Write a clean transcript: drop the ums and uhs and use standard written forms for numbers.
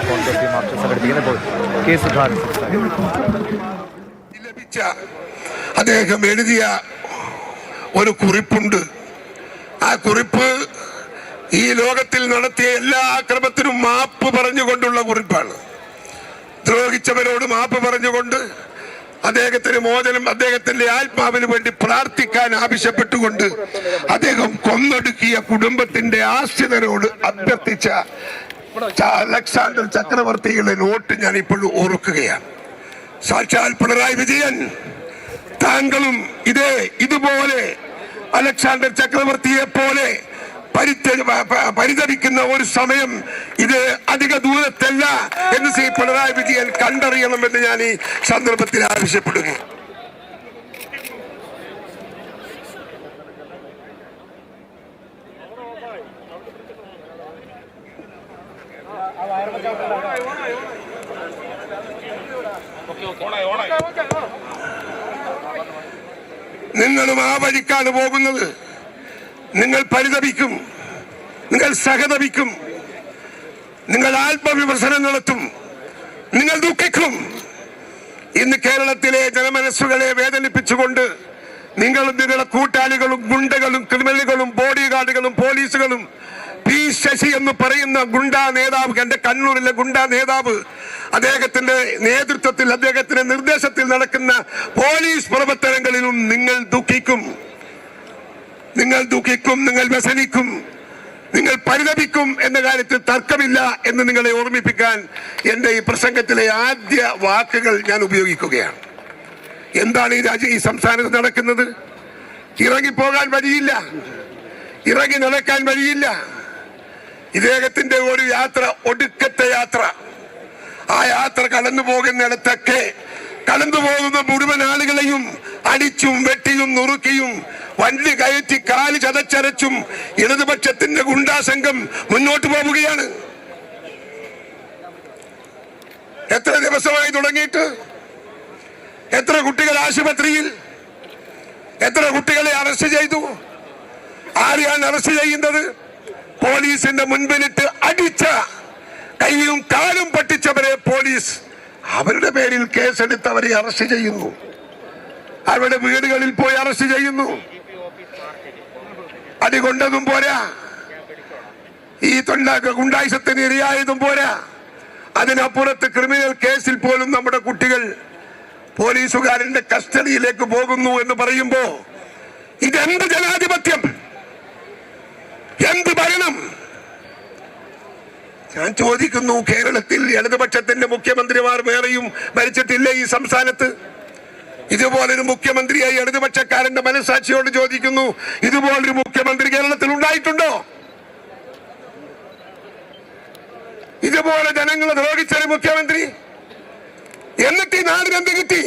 Congress March സംഘടിപ്പിക്കുന്നത്. K Sudhakaran ലഭിച്ച അദ്ദേഹം എഴുതിയ ഒരു കുറിപ്പുണ്ട്. ആ കുറിപ്പ് ഈ ലോകത്തിൽ നടത്തിയ എല്ലാ ആക്രമത്തിനും മാപ്പ് പറഞ്ഞുകൊണ്ടുള്ള കുറിപ്പാണ്. ദ്രോഹിച്ചവരോട് മാപ്പ് പറഞ്ഞുകൊണ്ട് അദ്ദേഹത്തിന് മോചനം, അദ്ദേഹത്തിന്റെ ആത്മാവിന് വേണ്ടി പ്രാർത്ഥിക്കാൻ ആവശ്യപ്പെട്ടുകൊണ്ട് അദ്ദേഹം കൊന്നൊടുക്കിയ കുടുംബത്തിന്റെ ആശ്രിതരോട് അഭ്യർത്ഥിച്ച അലക്സാണ്ടർ ചക്രവർത്തിയുടെ നോട്ട് ഞാൻ ഇപ്പോഴും ഓർക്കുകയാണ്. സാക്ഷാൽ പിണറായി വിജയൻ, താങ്കളും ഇതുപോലെ അലക്സാണ്ടർ ചക്രവർത്തിയെ പോലെ പരിതപിക്കുന്ന ഒരു സമയം ഇത് അധിക ദൂരത്തല്ല എന്ന് ശ്രീ പിണറായി വിജയൻ കണ്ടറിയണമെന്ന് ഞാൻ ഈ സന്ദർഭത്തിൽ ആവശ്യപ്പെടുന്നു. നിങ്ങളും ആ വഴിക്കാണ് പോകുന്നത്. നിങ്ങൾ പരിതപിക്കും, നിങ്ങൾ സഹതപിക്കും, നിങ്ങൾ ആത്മവിമർശനം നടത്തും, നിങ്ങൾ ദുഃഖിക്കും. ഇന്ന് കേരളത്തിലെ ജനമനസ്സുകളെ വേദനിപ്പിച്ചുകൊണ്ട് നിങ്ങളും നിങ്ങളുടെ കൂട്ടാളികളും ഗുണ്ടകളും ക്രിമിനലുകളും ബോഡി ഗാർഡുകളും പോലീസുകളും പി ശശി എന്ന് പറയുന്ന ഗുണ്ടാ നേതാവ്, എന്റെ കണ്ണൂരിലെ ഗുണ്ടാ നേതാവ്, അദ്ദേഹത്തിന്റെ നേതൃത്വത്തിൽ അദ്ദേഹത്തിന്റെ നിർദ്ദേശത്തിൽ നടക്കുന്ന പോലീസ് പ്രവർത്തനങ്ങളിലും നിങ്ങൾ ദുഃഖിക്കും, നിങ്ങൾ വ്യസനിക്കും, നിങ്ങൾ പരിതപിക്കും എന്ന കാര്യത്തിൽ തർക്കമില്ല എന്ന് നിങ്ങളെ ഓർമ്മിപ്പിക്കാൻ എന്റെ ഈ പ്രസംഗത്തിലെ ആദ്യ വാക്കുകൾ ഞാൻ ഉപയോഗിക്കുകയാണ്. എന്താണ് ഈ സംസ്ഥാനത്ത് നടക്കുന്നത്? ഇറങ്ങിപ്പോകാൻ വഴിയില്ല, ഇറങ്ങി നടക്കാൻ വഴിയില്ല. ഇദ്ദേഹത്തിന്റെ ഒരു യാത്ര, ഒടുക്കത്തെ യാത്ര. ആ യാത്ര കടന്നു പോകുന്നിടത്തൊക്കെ കടന്നു പോകുന്ന മുഴുവൻ ആളുകളെയും അടിച്ചും വെട്ടിയും നുറുക്കിയും വണ്ടി കയറ്റി കാല് ചതച്ചരച്ചും ഇടതുപക്ഷത്തിന്റെ ഗുണ്ടാ സംഘം മുന്നോട്ട് പോവുകയാണ്. എത്ര ദിവസമായി തുടങ്ങിയിട്ട്? എത്ര കുട്ടികൾ ആശുപത്രിയിൽ? എത്ര കുട്ടികളെ അറസ്റ്റ് ചെയ്തു? ആരെയാണ് അറസ്റ്റ് ചെയ്യുന്നത്? പോലീസിന്റെ മുൻപിലിട്ട് അടിച്ച, കൈയും കാലും പട്ടിച്ചവരെ പോലീസ് അവരുടെ പേരിൽ കേസെടുത്തവരെ അറസ്റ്റ് ചെയ്യുന്നു, അവരുടെ വീടുകളിൽ പോയി അറസ്റ്റ് ചെയ്യുന്നു. അടികൊണ്ടതും പോരാ, ഈ ഗുണ്ടായിസത്തിന് ഇരയായതും പോരാ, അതിനപ്പുറത്ത് ക്രിമിനൽ കേസിൽ പോലും നമ്മുടെ കുട്ടികൾ പോലീസുകാരന്റെ കസ്റ്റഡിയിലേക്ക് പോകുന്നു എന്ന് പറയുമ്പോ ഇതെന്ത് ജനാധിപത്യം, എന്ത് ഭരണം? ഞാൻ ചോദിക്കുന്നു, കേരളത്തിൽ ഇടതുപക്ഷത്തിന്റെ മുഖ്യമന്ത്രിമാർ വേറെയും ഭരിച്ചിട്ടില്ലേ ഈ സംസ്ഥാനത്ത്? ഇതുപോലൊരു മുഖ്യമന്ത്രിയായി ഇടതുപക്ഷക്കാരന്റെ മനസാക്ഷിയോട് ചോദിക്കുന്നു, ഇതുപോലൊരു മുഖ്യമന്ത്രി കേരളത്തിൽ ഉണ്ടായിട്ടുണ്ടോ? ഇതുപോലെ ജനങ്ങളെ ദ്രോഹിച്ചൊരു മുഖ്യമന്ത്രി? എന്നിട്ട് ഈ നാടിനെന്ത് കിട്ടി?